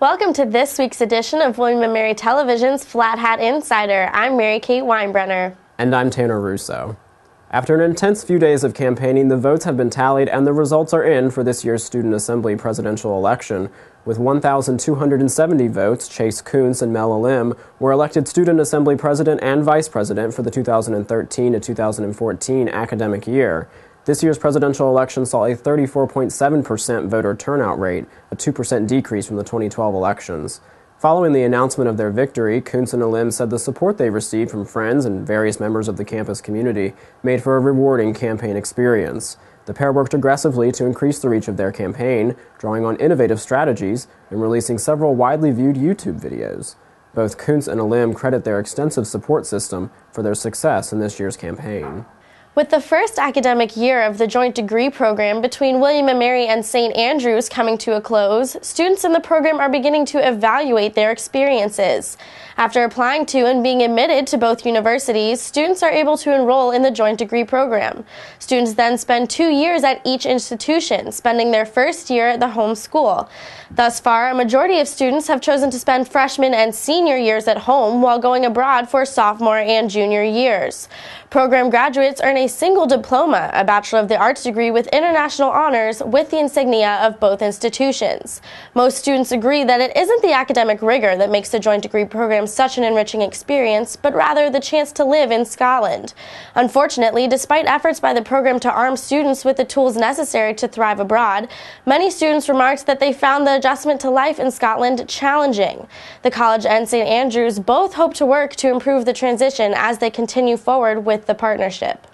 Welcome to this week's edition of William & Mary Television's Flat Hat Insider. I'm Mary Kate Weinbrenner. And I'm Tanner Russo. After an intense few days of campaigning, the votes have been tallied and the results are in for this year's Student Assembly presidential election. With 1,270 votes, Chase Kuntz and Mel Alim were elected Student Assembly President and Vice President for the 2013 to 2014 academic year. This year's presidential election saw a 34.7% voter turnout rate, a 2% decrease from the 2012 elections. Following the announcement of their victory, Kuntz and Alim said the support they received from friends and various members of the campus community made for a rewarding campaign experience. The pair worked aggressively to increase the reach of their campaign, drawing on innovative strategies and releasing several widely viewed YouTube videos. Both Kuntz and Alim credit their extensive support system for their success in this year's campaign. With the first academic year of the joint degree program between William & Mary and St. Andrews coming to a close, students in the program are beginning to evaluate their experiences. After applying to and being admitted to both universities, students are able to enroll in the joint degree program. Students then spend 2 years at each institution, spending their first year at the home school. Thus far, a majority of students have chosen to spend freshman and senior years at home while going abroad for sophomore and junior years. Program graduates earn a single diploma, a Bachelor of the Arts degree with international honors, with the insignia of both institutions. Most students agree that it isn't the academic rigor that makes the joint degree program such an enriching experience, but rather the chance to live in Scotland. Unfortunately, despite efforts by the program to arm students with the tools necessary to thrive abroad, many students remarked that they found the adjustment to life in Scotland challenging. The college and St. Andrews both hope to work to improve the transition as they continue forward with the partnership.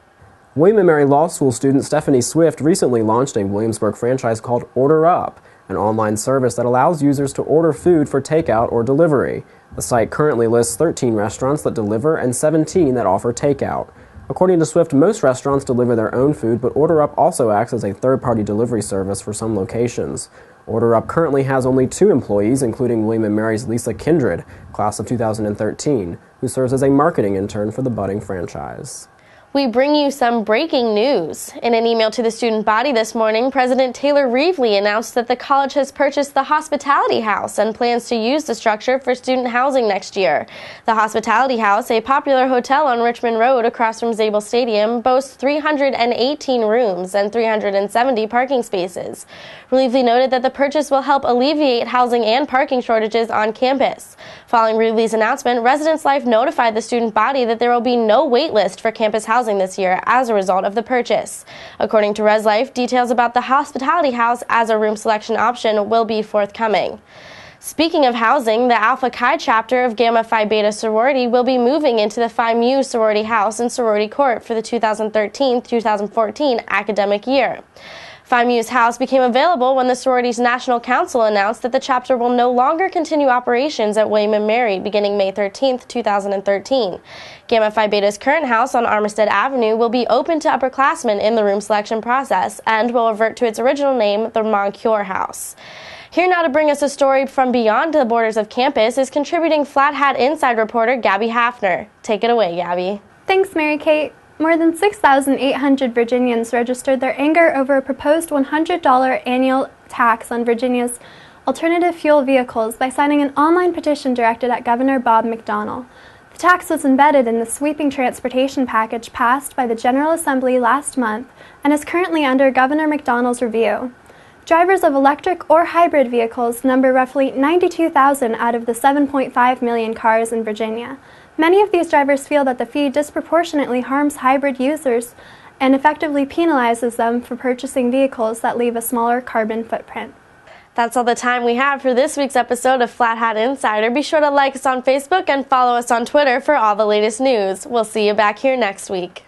William & Mary Law School student Stephanie Swift recently launched a Williamsburg franchise called OrderUp, an online service that allows users to order food for takeout or delivery. The site currently lists 13 restaurants that deliver and 17 that offer takeout. According to Swift, most restaurants deliver their own food, but OrderUp also acts as a third-party delivery service for some locations. OrderUp currently has only 2 employees, including William & Mary's Lisa Kindred, class of 2013, who serves as a marketing intern for the budding franchise. We bring you some breaking news. In an email to the student body this morning, President Taylor Reevely announced that the college has purchased the Hospitality House and plans to use the structure for student housing next year. The Hospitality House, a popular hotel on Richmond Road across from Zabel Stadium, boasts 318 rooms and 370 parking spaces. Reevely noted that the purchase will help alleviate housing and parking shortages on campus. Following Reevely's announcement, Residence Life notified the student body that there will be no wait list for campus housing this year as a result of the purchase. According to Res Life, details about the Hospitality House as a room selection option will be forthcoming. Speaking of housing, the Alpha Chi chapter of Gamma Phi Beta sorority will be moving into the Phi Mu sorority house and sorority court for the 2013-2014 academic year. Phi Mu's house became available when the sorority's National Council announced that the chapter will no longer continue operations at William & Mary beginning May 13, 2013. Gamma Phi Beta's current house on Armistead Avenue will be open to upperclassmen in the room selection process and will revert to its original name, the Moncure House. Here now to bring us a story from beyond the borders of campus is contributing Flat Hat Inside reporter Gabby Hafner. Take it away, Gabby. Thanks, Mary Kate. More than 6,800 Virginians registered their anger over a proposed $100 annual tax on Virginia's alternative fuel vehicles by signing an online petition directed at Governor Bob McDonnell. The tax was embedded in the sweeping transportation package passed by the General Assembly last month and is currently under Governor McDonnell's review. Drivers of electric or hybrid vehicles number roughly 92,000 out of the 7.5 million cars in Virginia. Many of these drivers feel that the fee disproportionately harms hybrid users and effectively penalizes them for purchasing vehicles that leave a smaller carbon footprint. That's all the time we have for this week's episode of Flat Hat Insider. Be sure to like us on Facebook and follow us on Twitter for all the latest news. We'll see you back here next week.